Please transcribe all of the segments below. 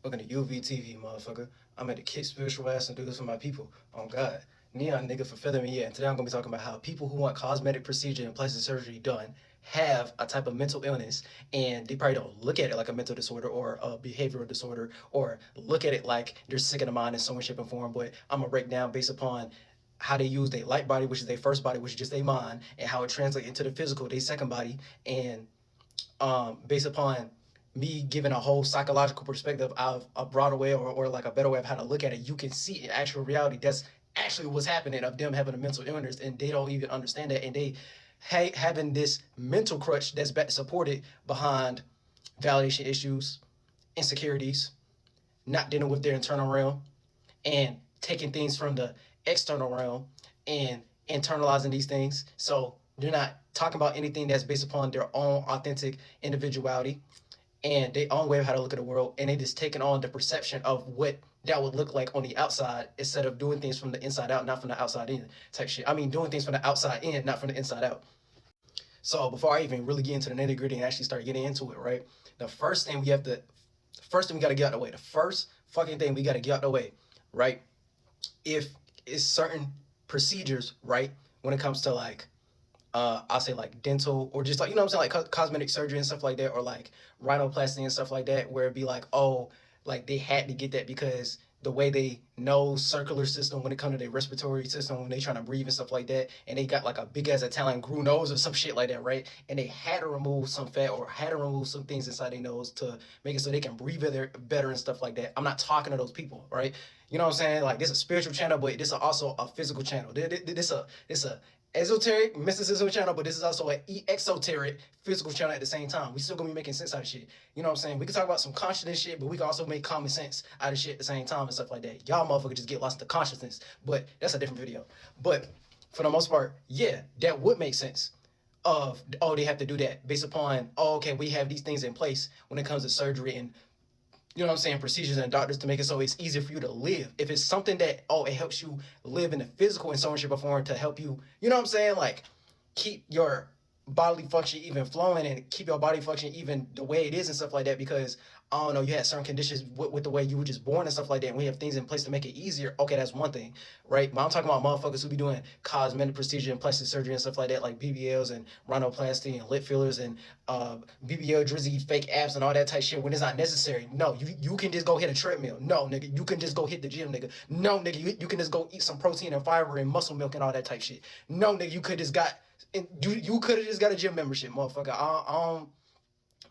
Welcome to UVTV, motherfucker. I'm at the kick spiritual ass and do this for my people. On God. Neon nigga for feathering me. Yeah, and today I'm gonna be talking about how people who want cosmetic procedure and plastic surgery done have a type of mental illness, and they probably don't look at it like a mental disorder or a behavioral disorder, or look at it like they're sick in the mind in some way, shape, and form. But I'm gonna break down based upon how they use their light body, which is their first body, which is just their mind, and how it translates into the physical, their second body, and based upon me giving a whole psychological perspective of a broader way, or like a better way of how to look at it, you can see in actual reality that's actually what's happening of them having a mental illness, and they don't even understand that, and they having this mental crutch that's supported behind validation issues, insecurities, not dealing with their internal realm, and taking things from the external realm and internalizing these things. So they're not talking about anything that's based upon their own authentic individuality and their own way of how to look at the world, and they just taking on the perception of what that would look like on the outside, instead of doing things from the inside out, not from the outside in type shit. I mean, doing things from the outside in, not from the inside out. So before I even really get into the nitty gritty and actually start getting into it, right? The first thing we got to get out of the way. The first fucking thing we got to get out of the way, right? If it's certain procedures, right? When it comes to like, I'll say like dental, or just like, you know what I'm saying, like cosmetic surgery and stuff like that, or like rhinoplasty and stuff like that, where it'd be like, oh, like they had to get that because the way they nose circular system when it comes to their respiratory system, when they trying to breathe and stuff like that, and they got like a big ass Italian grew nose or some shit like that, right? And they had to remove some fat or had to remove some things inside their nose to make it so they can breathe better and stuff like that. I'm not talking to those people, right? You know what I'm saying? Like, this is a spiritual channel, but this is also a physical channel. This a esoteric mysticism channel, but this is also an exoteric physical channel at the same time. We still gonna be making sense out of shit. You know what I'm saying? We can talk about some consciousness shit, but we can also make common sense out of shit at the same time and stuff like that. Y'all motherfuckers just get lost in consciousness, but that's a different video. But for the most part, yeah, that would make sense. Of, oh, they have to do that based upon, oh, okay, we have these things in place when it comes to surgery and, you know what I'm saying, procedures and doctors to make it so it's easier for you to live. If it's something that, oh, it helps you live in the physical and so on, before, to help you, you know what I'm saying, like keep your bodily function even flowing and keep your body function even the way it is and stuff like that, because I don't know, you had certain conditions with the way you were just born and stuff like that, and we have things in place to make it easier. Okay, that's one thing, right? But I'm talking about motherfuckers who be doing cosmetic procedure and plastic surgery and stuff like that, like BBLs and rhinoplasty and lip fillers and BBL drizzy fake abs and all that type shit when it's not necessary. No, you can just go hit a treadmill. No, nigga, you can just go hit the gym, nigga. No, nigga, you can just go eat some protein and fiber and muscle milk and all that type shit. No, nigga, you could just got you could have just got a gym membership, motherfucker.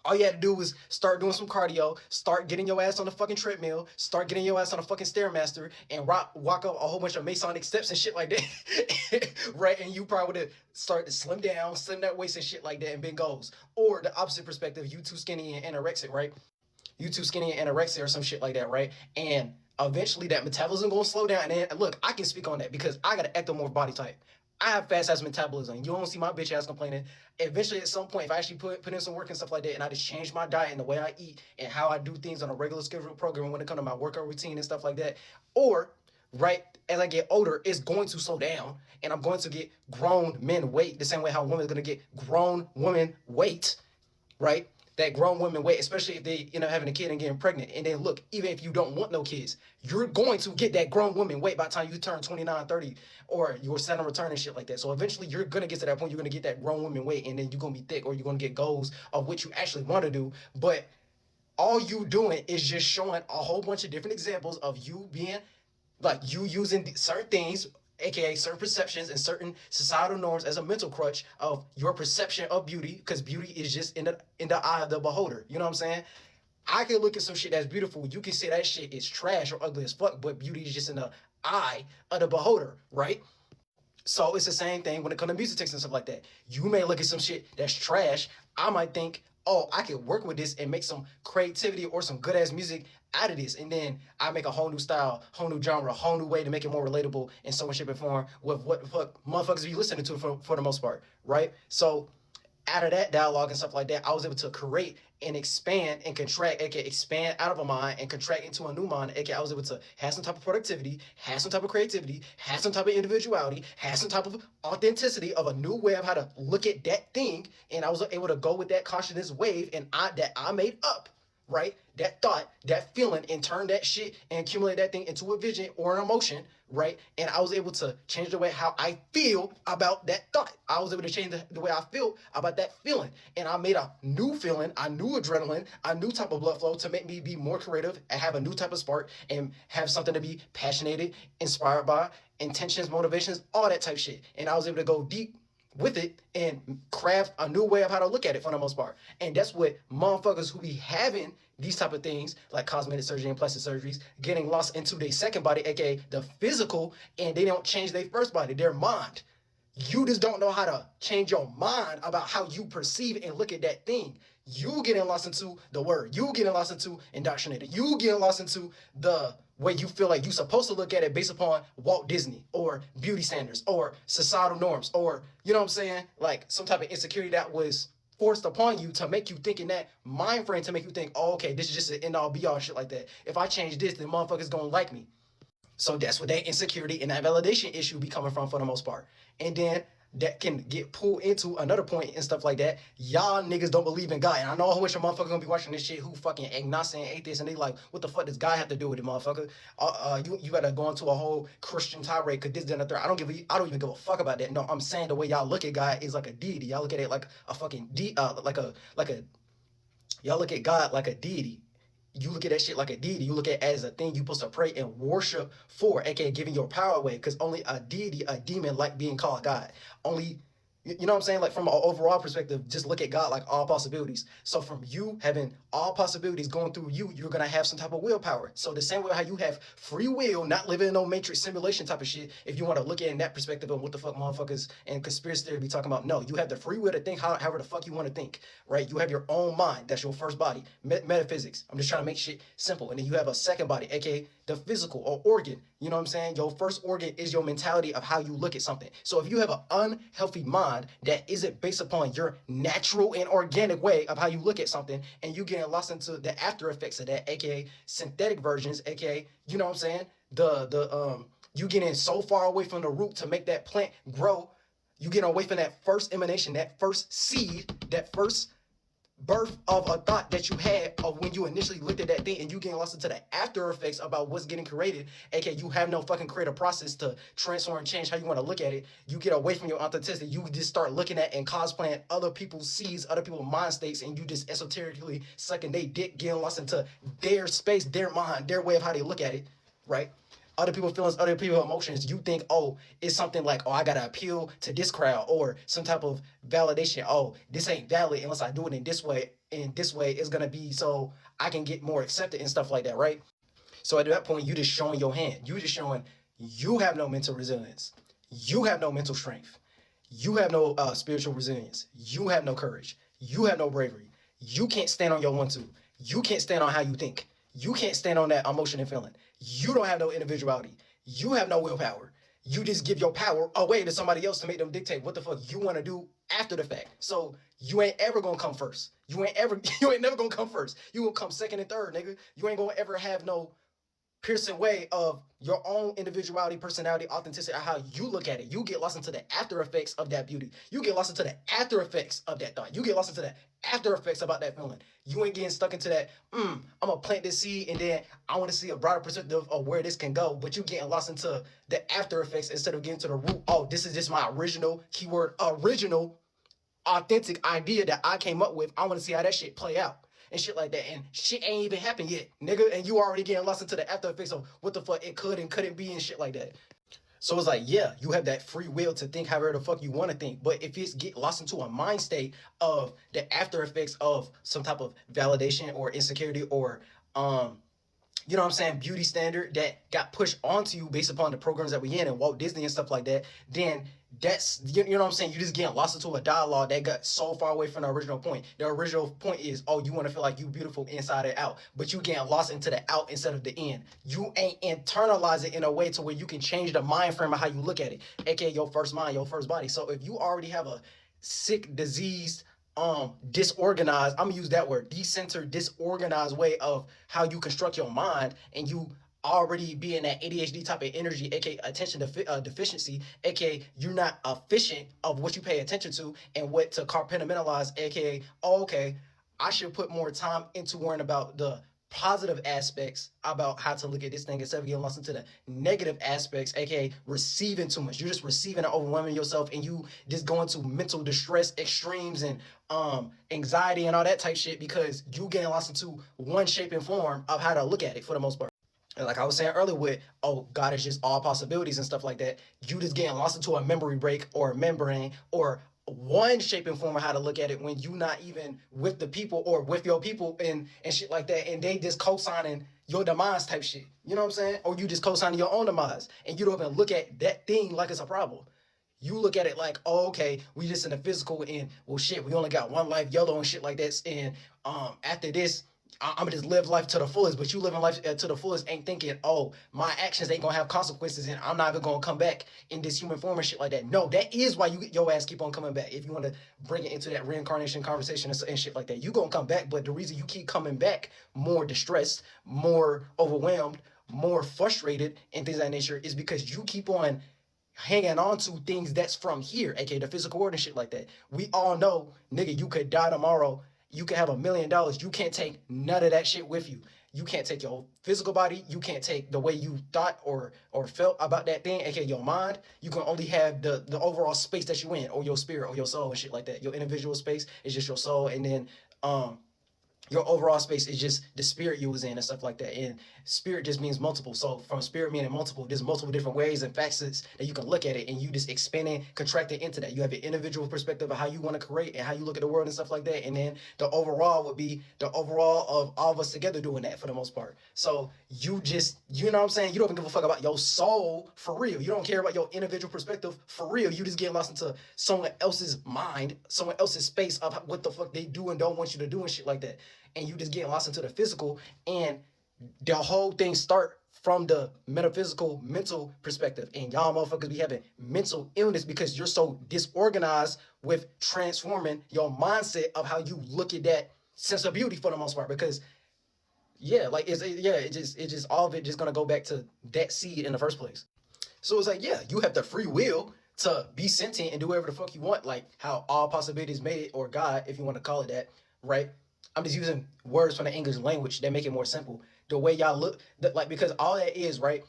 All you had to do was start doing some cardio, start getting your ass on the fucking treadmill, start getting your ass on the fucking Stairmaster, and walk up a whole bunch of Masonic steps and shit like that, right? And you probably would have started to slim down, slim that waist and shit like that, and been goals. Or the opposite perspective, you too skinny and anorexic, right? You too skinny and anorexic or some shit like that, right? And eventually that metabolism gonna slow down. And then, look, I can speak on that because I got an ectomorph body type. I have fast ass metabolism. You don't see my bitch ass complaining. Eventually, at some point, if I actually put in some work and stuff like that, and I just change my diet and the way I eat and how I do things on a regular scheduled program when it comes to my workout routine and stuff like that, or right as I get older, it's going to slow down, and I'm going to get grown men weight the same way how women are going to get grown women weight, right? That grown women weight, especially if they end up having a kid and getting pregnant. And then look, even if you don't want no kids, you're going to get that grown woman weight by the time you turn 29, 30, or your Saturn return and shit like that. So eventually you're going to get to that point, you're going to get that grown woman weight, and then you're going to be thick, or you're going to get goals of what you actually want to do. But all you doing is just showing a whole bunch of different examples of you being, like, you using certain things, aka certain perceptions and certain societal norms, as a mental crutch of your perception of beauty, because beauty is just in the eye of the beholder. You know what I'm saying? I can look at some shit that's beautiful. You can say that shit is trash or ugly as fuck, but beauty is just in the eye of the beholder, right? So it's the same thing when it comes to music texts and stuff like that. You may look at some shit that's trash. I might think, oh, I could work with this and make some creativity or some good ass music out of this. And then I make a whole new style, whole new genre, whole new way to make it more relatable in so much shape and form with what the fuck motherfuckers be listening to for the most part, right? So out of that dialogue and stuff like that, I was able to create and expand and contract, aka expand out of a mind and contract into a new mind, aka I was able to have some type of productivity, have some type of creativity, have some type of individuality, have some type of authenticity of a new way of how to look at that thing, and I was able to go with that consciousness wave and I made up, right? That thought, that feeling, and turn that shit and accumulate that thing into a vision or an emotion, right? And I was able to change the way how I feel about that thought. I was able to change the way I feel about that feeling. And I made a new feeling, a new adrenaline, a new type of blood flow to make me be more creative and have a new type of spark and have something to be passionate, inspired by, intentions, motivations, all that type shit. And I was able to go deep with it and craft a new way of how to look at it for the most part. And that's what motherfuckers who be having these type of things like cosmetic surgery and plastic surgeries getting lost into their second body, aka the physical, and they don't change their first body, their mind. You just don't know how to change your mind about how you perceive and look at that thing. You getting lost into the word. You getting lost into indoctrinated. You getting lost into the way you feel like you're supposed to look at it based upon Walt Disney or beauty standards or societal norms or, you know what I'm saying? Like some type of insecurity that was forced upon you to make you think in that mind frame to make you think, oh, okay, this is just an end all be all shit like that. If I change this, then motherfuckers gonna like me. So that's where that insecurity and that validation issue be coming from for the most part. And then that can get pulled into another point and stuff like that. Y'all niggas don't believe in God. And I know a whole bunch of motherfuckers gonna be watching this shit who fucking agnostic and atheist and they like, what the fuck does God have to do with it, motherfucker? You gotta go into a whole Christian tirade because this, that, and the third. I don't even give a fuck about that. No, I'm saying the way y'all look at God is like a deity. Y'all look at it like a fucking y'all look at God like a deity. You look at that shit like a deity. You look at it as a thing you're supposed to pray and worship for, aka giving your power away. Because only a deity, a demon, like being called God. Only, you know what I'm saying? Like from an overall perspective, just look at God like all possibilities. So from you having all possibilities going through you, you're gonna have some type of willpower. So the same way how you have free will, not living in no matrix simulation type of shit. If you want to look at it in that perspective of what the fuck motherfuckers and conspiracy theory be talking about, no, you have the free will to think however the fuck you want to think, right? You have your own mind. That's your first body. Metaphysics. I'm just trying to make shit simple. And then you have a second body, aka the physical or organ. You know what I'm saying? Your first organ is your mentality of how you look at something. So if you have an unhealthy mind that isn't based upon your natural and organic way of how you look at something, and you getting lost into the after effects of that, aka synthetic versions, aka, you know what I'm saying? You getting so far away from the root to make that plant grow, you get away from that first emanation, that first seed, that first birth of a thought that you had of when you initially looked at that thing, and you getting lost into the after effects about what's getting created, aka you have no fucking creative process to transform and change how you want to look at it. You get away from your authenticity. You just start looking at and cosplaying other people's seeds, other people's mind states, and you just esoterically sucking their dick, getting lost into their space, their mind, their way of how they look at it, right? Other people's feelings, other people's emotions. You think, oh, it's something like, oh, I gotta appeal to this crowd, or some type of validation. Oh, this ain't valid unless I do it in this way. And this way it's gonna be so I can get more accepted and stuff like that, right? So at that point, you just showing your hand. You just showing you have no mental resilience. You have no mental strength. You have no spiritual resilience. You have no courage. You have no bravery. You can't stand on your 1-2. You can't stand on how you think. You can't stand on that emotion and feeling. You don't have no individuality. You have no willpower. You just give your power away to somebody else to make them dictate what the fuck you want to do after the fact. So you ain't ever gonna come first. You ain't never gonna come first. You will come second and third, nigga. You ain't gonna ever have no piercing way of your own individuality, personality, authenticity, how you look at it. You get lost into the after effects of that beauty. You get lost into the after effects of that thought. You get lost into the after effects about that feeling. You ain't getting stuck into that, I'm gonna plant this seed and then I want to see a broader perspective of where this can go. But you getting lost into the after effects instead of getting to the root. Oh, this is just my original, keyword, original, authentic idea that I came up with. I want to see how that shit play out. And shit like that, and shit ain't even happened yet, nigga, and you already getting lost into the after effects of what the fuck it could and couldn't be and shit like that. So it's like, yeah, you have that free will to think however the fuck you want to think, but if it's get lost into a mind state of the after effects of some type of validation or insecurity or you know what I'm saying, beauty standard that got pushed onto you based upon the programs that we in and Walt Disney and stuff like that, then that's, you know what I'm saying, you just getting lost into a dialogue that got so far away from the original point. The original point is, oh, you want to feel like you beautiful inside and out, but you getting lost into the out instead of the in. You ain't internalize it in a way to where you can change the mind frame of how you look at it, aka your first mind, your first body. So if you already have a sick, diseased, disorganized, I'm gonna use that word, decentered, disorganized way of how you construct your mind, and you already be in that ADHD type of energy, aka attention deficiency, aka you're not efficient of what you pay attention to and what to compartmentalize, aka, oh, okay, I should put more time into worrying about the positive aspects about how to look at this thing instead of getting lost into the negative aspects, aka receiving too much. You're just receiving and overwhelming yourself, and you just go into mental distress extremes and anxiety and all that type shit because you getting lost into one shape and form of how to look at it for the most part. And like I was saying earlier with, oh, God is just all possibilities and stuff like that, you just getting lost into a memory break or a membrane or one shape and form of how to look at it when you not even with the people or with your people and shit like that, and they just co-signing your demise type shit. You know what I'm saying? Or you just co-signing your own demise, and you don't even look at that thing like it's a problem. You look at it like, oh, okay, we just in the physical, and well, shit, we only got one life, YOLO and shit like that. And after this, I'm gonna just live life to the fullest. But you living life to the fullest ain't thinking, oh, my actions ain't gonna have consequences, and I'm not even gonna come back in this human form and shit like that. No, that is why your ass keep on coming back. If you want to bring it into that reincarnation conversation and shit like that, you gonna come back. But the reason you keep coming back more distressed, more overwhelmed, more frustrated, and things of that nature is because you keep on hanging on to things that's from here, aka the physical world and shit like that. We all know, nigga, you could die tomorrow. You can have $1 million. You can't take none of that shit with you. You can't take your physical body. You can't take the way you thought or felt about that thing, aka your mind. You can only have the overall space that you in, or your spirit, or your soul and shit like that. Your individual space is just your soul, and then your overall space is just the spirit you was in and stuff like that. And spirit just means multiple. So from spirit meaning multiple, there's multiple different ways and facets that you can look at it, and you just expanding, contracting into that. You have an individual perspective of how you want to create and how you look at the world and stuff like that. And then the overall would be the overall of all of us together doing that for the most part. So you just, you know what I'm saying? You don't even give a fuck about your soul for real. You don't care about your individual perspective for real. You just get lost into someone else's mind, someone else's space of what the fuck they do and don't want you to do and shit like that. And you just get lost into the physical, and the whole thing start from the metaphysical, mental perspective. And y'all motherfuckers be having mental illness because you're so disorganized with transforming your mindset of how you look at that sense of beauty for the most part. Because yeah, like it just all of it just gonna go back to that seed in the first place. So it's like, yeah, you have the free will to be sentient and do whatever the fuck you want, like how all possibilities made, or God, if you want to call it that, right? I'm just using words from the English language that make it more simple. The way y'all look, like, because all that is, right?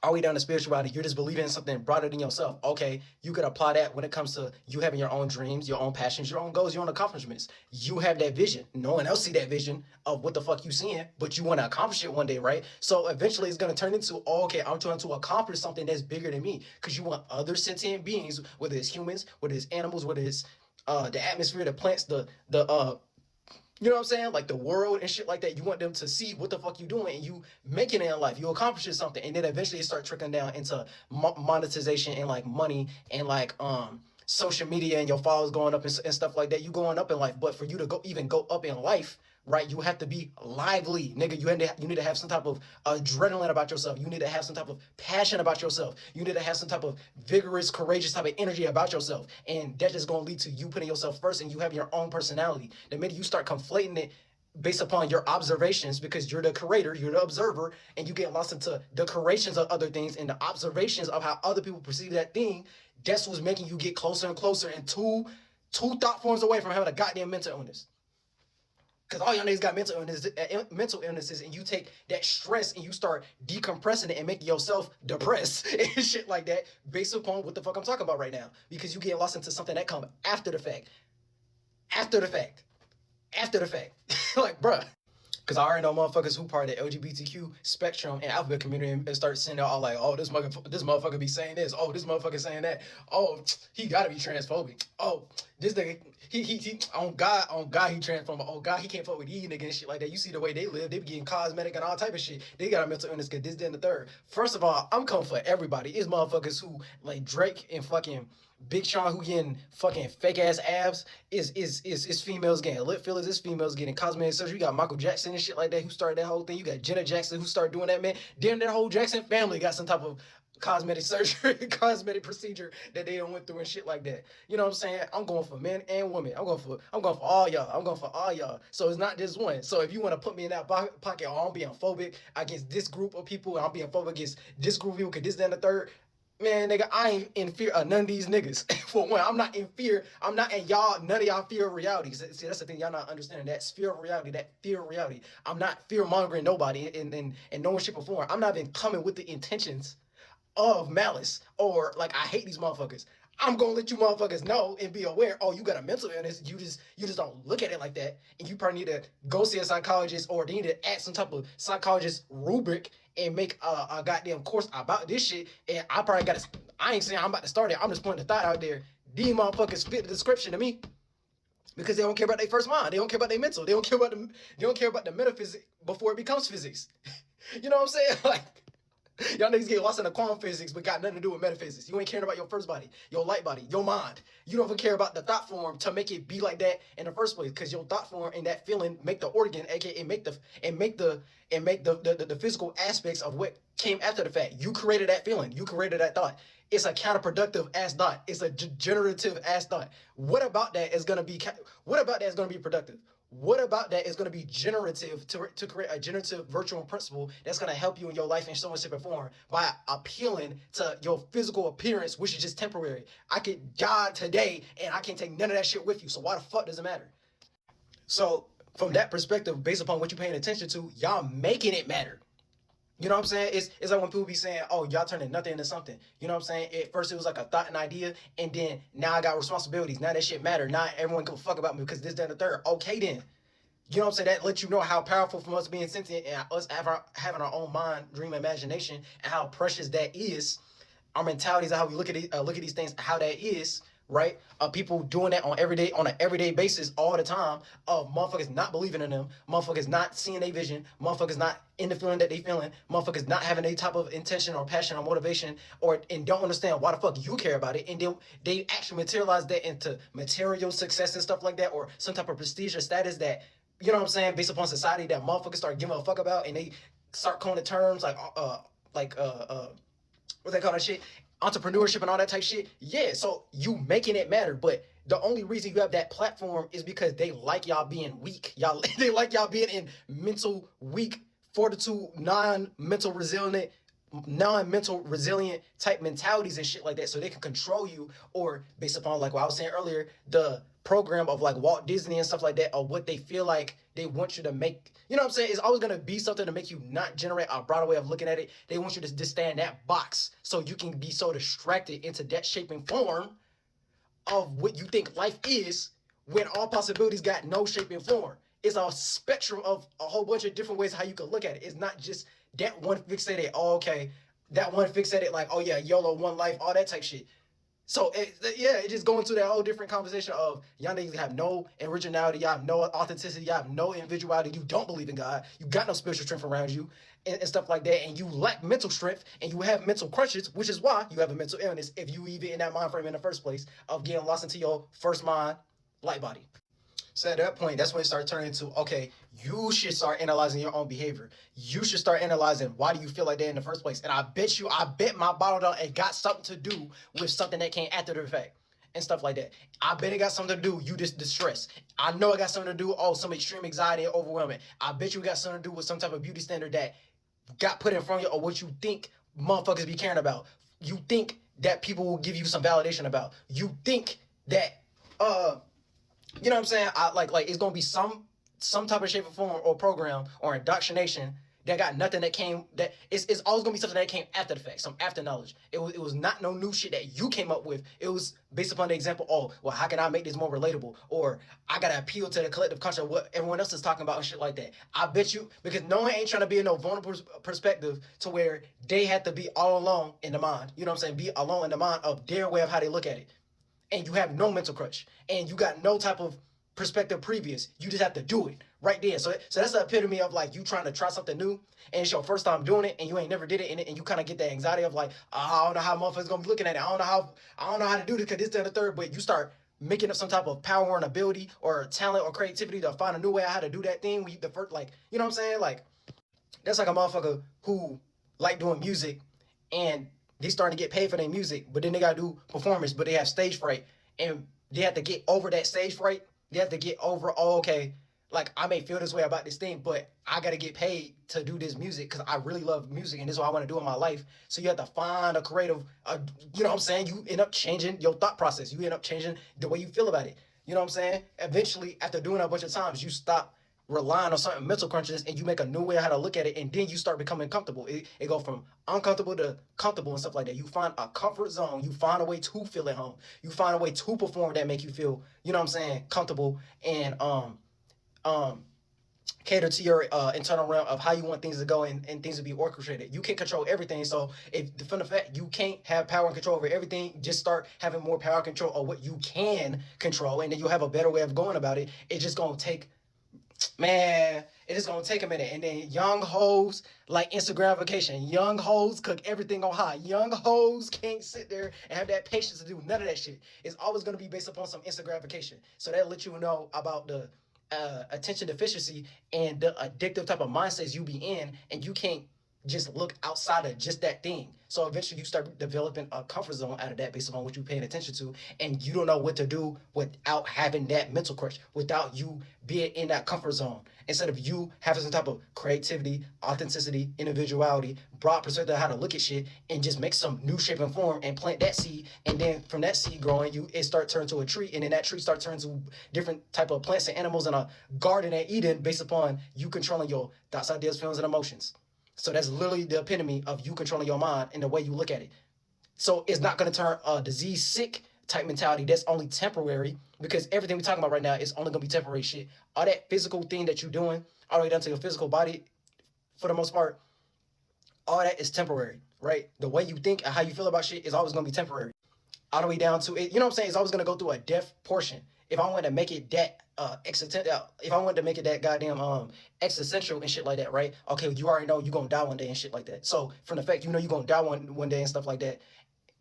All the way down to spirituality, you're just believing in something broader than yourself. Okay, you could apply that when it comes to you having your own dreams, your own passions, your own goals, your own accomplishments. You have that vision. No one else see that vision of what the fuck you seeing, but you want to accomplish it one day, right? So eventually it's going to turn into, oh, okay, I'm trying to accomplish something that's bigger than me, because you want other sentient beings, whether it's humans, whether it's animals, whether it's the atmosphere, the plants, the you know what I'm saying? Like the world and shit like that. You want them to see what the fuck you doing, and you making it in life. You accomplishing something, and then eventually it start trickling down into monetization and like money and like social media and your followers going up and stuff like that. You going up in life, but for you to go up in life, right? You have to be lively, nigga. You need to have some type of adrenaline about yourself. You need to have some type of passion about yourself. You need to have some type of vigorous, courageous type of energy about yourself. And that just gonna lead to you putting yourself first, and you have your own personality. The minute you start conflating it based upon your observations, because you're the creator, you're the observer, and you get lost into the creations of other things and the observations of how other people perceive that thing, that's what's making you get closer and closer and two thought forms away from having a goddamn mental illness. Because all y'all niggas got mental illnesses, and you take that stress and you start decompressing it and making yourself depressed and shit like that based upon what the fuck I'm talking about right now. Because you get lost into something that come after the fact. After the fact. After the fact. Like, bruh. Because I already know motherfuckers who part of the LGBTQ spectrum and alphabet community and start sending out all like, oh, this motherfucker be saying this. Oh, this motherfucker saying that. Oh, he gotta be transphobic. Oh, this nigga, he on God, he transphobic. Oh, God, he can't fuck with these niggas and shit like that. You see the way they live, they be getting cosmetic and all type of shit. They got a mental illness because this, that, and the third. First of all, I'm coming for everybody. It's motherfuckers who, like Drake and fucking Big Sean, who getting fucking fake ass abs, is females getting lip fillers, is females getting cosmetic surgery. You got Michael Jackson and shit like that who started that whole thing. You got Jenna Jackson who started doing that, man. Then that whole Jackson family got some type of cosmetic surgery, cosmetic procedure that they done went through and shit like that. You know what I'm saying? I'm going for men and women. I'm going for all y'all. I'm going for all y'all. So it's not just one. So if you want to put me in that pocket, oh, I'm being phobic against this group of people, I'm being phobic against this group of people, because this, then the third. Man, nigga, I ain't in fear of none of these niggas. For one, I'm not in fear. I'm not in y'all, none of y'all fear of reality. See, that's the thing, y'all not understanding. That fear of reality, that fear of reality. I'm not fear mongering nobody in no shape or form. I'm not even coming with the intentions of malice or like I hate these motherfuckers. I'm gonna let you motherfuckers know and be aware. Oh, you got a mental illness. You just don't look at it like that, and you probably need to go see a psychologist, or they need to add some type of psychologist rubric and make a goddamn course about this shit. And I probably got to. I ain't saying I'm about to start it. I'm just putting the thought out there. These motherfuckers fit the description to me because they don't care about their first mind. They don't care about their mental. They don't care about the. They don't care about the metaphysics before it becomes physics. You know what I'm saying? Like. Y'all niggas get lost in the quantum physics, but got nothing to do with metaphysics. You ain't caring about your first body, your light body, your mind. You don't even care about the thought form to make it be like that in the first place, because your thought form and that feeling make the organ, aka make the physical aspects of what came after the fact. You created that feeling. You created that thought. It's a counterproductive ass thought. It's a generative ass thought. What about that is gonna be? What about that is gonna be productive? What about that is going to be generative to create a generative virtual principle that's going to help you in your life in so much different form by appealing to your physical appearance, which is just temporary. I could die today and I can't take none of that shit with you. So why the fuck does it matter? So from that perspective, based upon what you're paying attention to, y'all making it matter. You know what I'm saying? It's like when people be saying, oh, y'all turning nothing into something. You know what I'm saying? At first it was like a thought and idea, and then now I got responsibilities. Now that shit matter. Now everyone give a fuck about me because this, that, and the third. Okay then. You know what I'm saying? That lets you know how powerful from us being sentient and us having our own mind, dream, imagination, and how precious that is. Our mentalities, how we look at these things, how that is, right? People doing that on an everyday basis all the time. Of motherfuckers not believing in them, motherfuckers not seeing their vision, motherfuckers not in the feeling that they feeling, motherfuckers not having any type of intention or passion or motivation, and don't understand why the fuck you care about it, and then they actually materialize that into material success and stuff like that, or some type of prestige or status that, you know what I'm saying, based upon society, that motherfuckers start giving a fuck about, and they start calling it terms what they call that shit, entrepreneurship and all that type shit. Yeah, so you making it matter, but the only reason you have that platform is because they like y'all being weak. Y'all they like y'all being in mental weak, fortitude, non-mental resilient type mentalities and shit like that, so they can control you, or based upon like what I was saying earlier, the program of like Walt Disney and stuff like that, or what they feel like they want you to make. You know what I'm saying? It's always gonna be something to make you not generate a broader way of looking at it. They want you to just stay in that box so you can be so distracted into that shaping form of what you think life is, when all possibilities got no shape and form. It's a spectrum of a whole bunch of different ways how you can look at it. It's not just that one fixated, oh, okay, that one fixated, like, oh yeah, YOLO, one life, all that type shit. So it just going to that whole different conversation of y'all niggas have no originality, y'all have no authenticity, y'all have no individuality, you don't believe in God, you got no spiritual strength around you, and stuff like that, and you lack mental strength, and you have mental crutches, which is why you have a mental illness if you even in that mind frame in the first place of getting lost into your first mind, light body. So at that point, that's when it starts turning into, okay, you should start analyzing your own behavior. You should start analyzing, why do you feel like that in the first place? And I bet my bottle down, it got something to do with something that came after the fact and stuff like that. I bet it got something to do, you just distress. I know it got something to do, some extreme anxiety and overwhelming. I bet you got something to do with some type of beauty standard that got put in front of you, or what you think motherfuckers be caring about. You think that people will give you some validation about. You think that, you know what I'm saying? Like it's gonna be some type of shape or form or program or indoctrination that got nothing that came, that it's always gonna be something that came after the fact, some after knowledge. It was not no new shit that you came up with. It was based upon the example, oh, well, how can I make this more relatable? Or I gotta appeal to the collective conscious of what everyone else is talking about and shit like that. I bet you, because no one ain't trying to be in no vulnerable perspective to where they have to be all alone in the mind. You know what I'm saying? Be alone in the mind of their way of how they look at it. And you have no mental crutch, and you got no type of perspective previous. You just have to do it right there. So that's the epitome of like you trying to try something new, and it's your first time doing it, and you ain't never did it, and you kind of get that anxiety of like, I don't know how motherfuckers gonna be looking at it. I don't know how to do this because this, that, and the third. But you start making up some type of power and ability or talent or creativity to find a new way of how to do that thing. When you, the first, like, you know what I'm saying? Like, that's like a motherfucker who like doing music, and they starting to get paid for their music, but then they gotta do performance, but they have stage fright, and they have to get over that stage fright. They have to get over, oh, okay, like I may feel this way about this thing, but I gotta get paid to do this music because I really love music and this is what I want to do in my life. So you have to find a creative, you know what I'm saying? You end up changing your thought process. You end up changing the way you feel about it. You know what I'm saying? Eventually, after doing it a bunch of times, you stop relying on certain mental crunches and you make a new way how to look at it, and then you start becoming comfortable. It go from uncomfortable to comfortable and stuff like that. You find a comfort zone. You find a way to feel at home. You find a way to perform that make you feel, you know what I'm saying, comfortable and um cater to your internal realm of how you want things to go and things to be orchestrated. You can't control everything. So if from the fact you can't have power and control over everything, just start having more power and control of what you can control, and then you'll have a better way of going about it. It's just gonna take, man, it is gonna take a minute. And then young hoes like instant gratification. Young hoes cook everything on high. Young hoes can't sit there and have that patience to do none of that shit. It's always gonna be based upon some instant gratification. So that lets you know about the attention deficiency and the addictive type of mindsets you be in, and you can't just look outside of just that thing. So eventually you start developing a comfort zone out of that based on what you're paying attention to, and you don't know what to do without having that mental crutch, without you being in that comfort zone. Instead of you having some type of creativity, authenticity, individuality, broad perspective of how to look at shit, and just make some new shape and form and plant that seed, and then from that seed growing, it start turning to a tree, and then that tree start turning to different type of plants and animals in a garden at Eden based upon you controlling your thoughts, ideas, feelings, and emotions. So that's literally the epitome of you controlling your mind and the way you look at it. So it's not going to turn a disease sick type mentality that's only temporary, because everything we're talking about right now is only going to be temporary shit. All that physical thing that you're doing, all the way down to your physical body, for the most part, all that is temporary, right? The way you think and how you feel about shit is always going to be temporary. All the way down to it, you know what I'm saying? It's always going to go through a death portion. If I want to make it that if I wanted to make it that goddamn existential and shit like that, right? Okay, you already know you're gonna die one day and shit like that. So from the fact you know you're gonna die one day and stuff like that,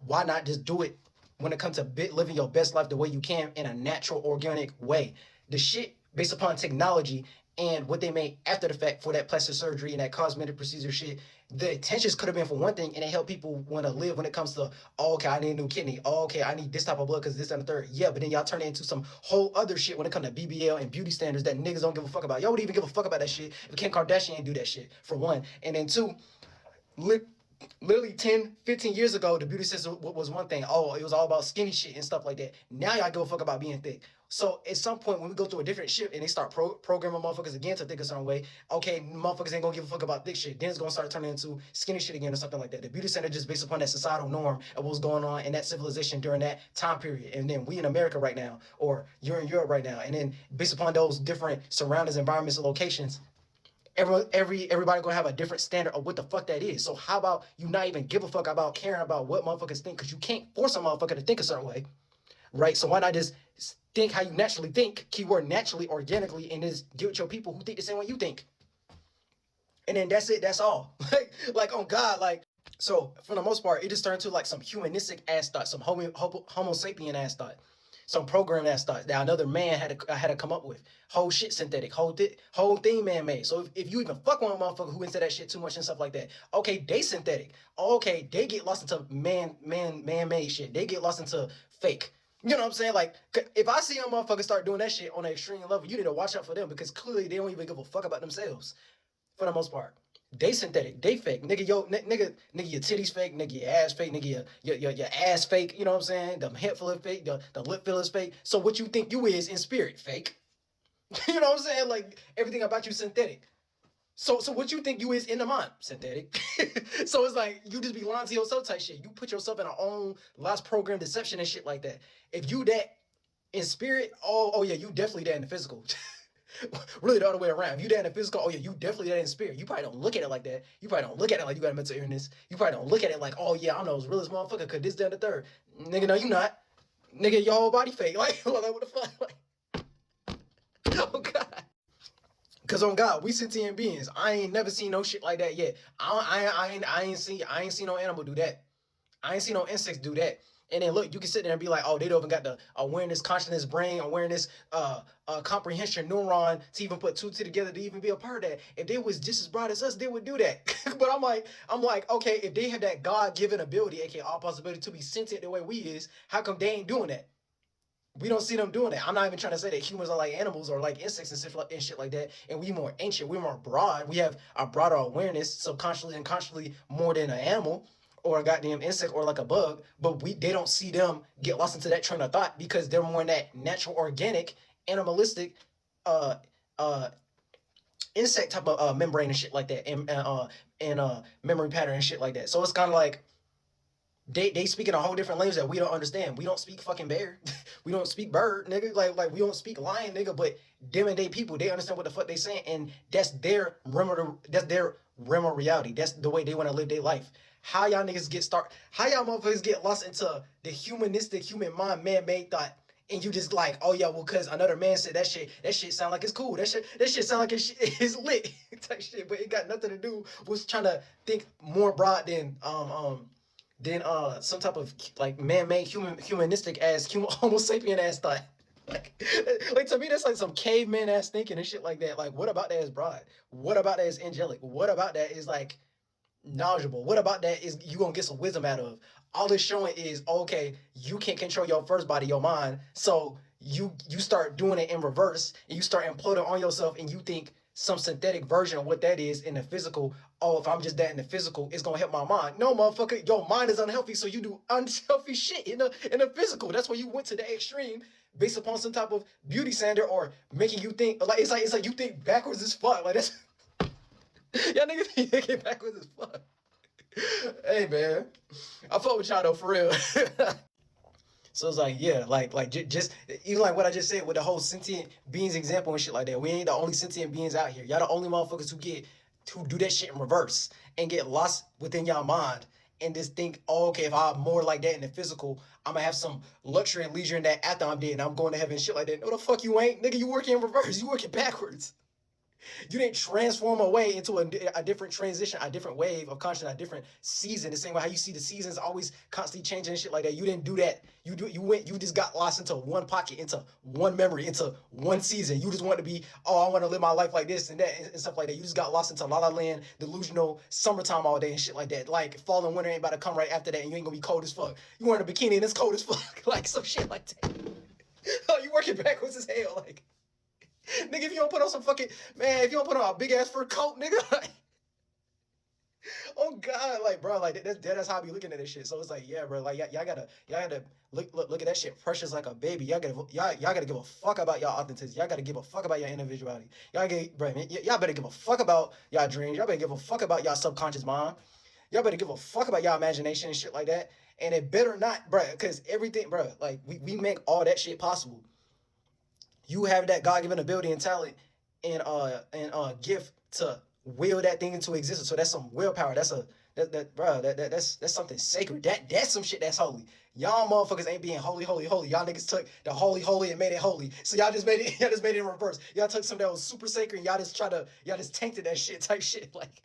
why not just do it when it comes to living your best life the way you can in a natural, organic way? The shit based upon technology and what they made after the fact for that plastic surgery and that cosmetic procedure shit, the intentions could have been for one thing, and it helped people want to live when it comes to, oh, okay, I need a new kidney. Oh, okay, I need this type of blood because this and the third. Yeah, but then y'all turn it into some whole other shit when it comes to BBL and beauty standards that niggas don't give a fuck about. Y'all would even give a fuck about that shit if Kim Kardashian ain't do that shit, for one. And then two, literally 10, 15 years ago, the beauty system was one thing. Oh, it was all about skinny shit and stuff like that. Now y'all give a fuck about being thick. So at some point when we go through a different shift and they start programming motherfuckers again to think a certain way, okay, motherfuckers ain't gonna give a fuck about thick shit. Then it's gonna start turning into skinny shit again or something like that. The beauty center just based upon that societal norm of what was going on in that civilization during that time period. And then we in America right now, or you're in Europe right now. And then based upon those different surroundings, environments, and locations, everybody gonna have a different standard of what the fuck that is. So how about you not even give a fuck about caring about what motherfuckers think, because you can't force a motherfucker to think a certain way, right? So why not just think how you naturally think, keyword naturally, organically, and just get with your people who think the same way you think. And then that's it, that's all. like on God, like, so for the most part, it just turned to like some humanistic ass thought, some homo sapien ass thought, some program ass thought that another man had to come up with. Whole shit synthetic, whole thing man-made. So if you even fuck with a motherfucker who into that shit too much and stuff like that, okay, they synthetic. Okay, they get lost into man-made shit. They get lost into fake. You know what I'm saying? Like, if I see a motherfucker start doing that shit on an extreme level, you need to watch out for them, because clearly they don't even give a fuck about themselves for the most part. They synthetic, they fake. Nigga, nigga, your titties fake, nigga, your ass fake, nigga, your ass fake, you know what I'm saying? The head filler fake, the lip filler is fake. So what you think you is in spirit, fake. You know what I'm saying? Like, everything about you synthetic. So what you think you is in the mind, synthetic. So it's like you just be lying to yourself type shit. You put yourself in our own lost program deception and shit like that. If you that in spirit, oh yeah, you definitely that in the physical. Really the other way around. If you that in the physical, oh yeah, you definitely that in spirit. You probably don't look at it like that. You probably don't look at it like you got a mental illness. You probably don't look at it like, oh yeah, I'm the realest motherfucker, cause this, that, and the third. Nigga, no, you not. Nigga, your whole body fake. Like, what the fuck? Like, oh God. Cause on God, we sentient beings. I ain't never seen no shit like that yet. I ain't seen no animal do that. I ain't seen no insects do that. And then look, you can sit there and be like, oh, they don't even got the awareness, consciousness, brain, awareness, comprehension, neuron to even put two together to even be a part of that. If they was just as broad as us, they would do that. But I'm like, okay, if they have that God-given ability, aka all possibility to be sentient the way we is, how come they ain't doing that? We don't see them doing that. I'm not even trying to say that humans are like animals or like insects and shit like that. And we more ancient, we're more broad. We have a broader awareness subconsciously and consciously more than an animal or a goddamn insect or like a bug. But they don't see them get lost into that train of thought because they're more in that natural, organic, animalistic, uh, uh, insect type of membrane and shit like that, and memory pattern and shit like that. So it's kind of like they speak in a whole different language that we don't understand. We don't speak fucking bear. We don't speak bird, nigga. Like we don't speak lion, nigga. But them and they people, they understand what the fuck they saying, and that's their realm of reality. That's the way they want to live their life. How y'all niggas get start? How y'all motherfuckers get lost into the humanistic, human mind, man-made thought? And you just like, oh yeah, well, cause another man said that shit sound like it's cool. That shit sound like it's lit type shit. But it got nothing to do with trying to think more broad than some type of like man-made humanistic ass homo sapien ass thought. Like to me that's like some caveman ass thinking and shit like that. Like what about that is broad? What about that is angelic? What about that is like knowledgeable? What about that is you gonna get some wisdom out of? All it's showing is okay, you can't control your first body, your mind, so you start doing it in reverse and you start imploding on yourself and you think some synthetic version of what that is in the physical. Oh, if I'm just that in the physical, it's gonna help my mind. No, motherfucker, your mind is unhealthy, so you do unhealthy shit in the physical. That's why you went to the extreme based upon some type of beauty standard or making you think like it's like you think backwards as fuck. Like that's y'all niggas thinking backwards as fuck. Hey man, I fuck with y'all though for real. So it's like, yeah, like just even like what I just said with the whole sentient beings example and shit like that. We ain't the only sentient beings out here. Y'all the only motherfuckers who do that shit in reverse and get lost within y'all mind and just think, oh, okay, if I'm more like that in the physical, I'm gonna have some luxury and leisure in that after I'm dead and I'm going to heaven and shit like that. No, the fuck you ain't, nigga. You working in reverse. You working backwards. You didn't transform away into a different transition, a different wave of consciousness, a different season. The same way how you see the seasons always constantly changing and shit like that. You didn't do that. You just got lost into one pocket, into one memory, into one season. You just want to be, oh, I want to live my life like this and that and stuff like that. You just got lost into La La Land, delusional summertime all day and shit like that. Like fall and winter ain't about to come right after that and you ain't gonna be cold as fuck. You wearing a bikini and it's cold as fuck. Like some shit like that. Oh, you working backwards as hell, like. Nigga, if you don't put on some fucking if you don't put on a big ass fur coat, nigga, like, oh god, like bro, like that's how I be looking at this shit. So it's like, yeah, bro, like y'all gotta look at that shit precious like a baby. Y'all gotta give a fuck about y'all authenticity. Y'all gotta give a fuck about your individuality. Y'all better give a fuck about y'all dreams. Y'all better give a fuck about y'all subconscious mind. Y'all better give a fuck about y'all imagination and shit like that. And it better not, bro, because everything, bro, like we make all that shit possible. You have that God-given ability and talent and gift to will that thing into existence. So that's some willpower. That's that's something sacred. That's some shit that's holy. Y'all motherfuckers ain't being holy, holy, holy. Y'all niggas took the holy, holy and made it holy. So y'all just made it in reverse. Y'all took something that was super sacred and y'all just tainted that shit type shit. Like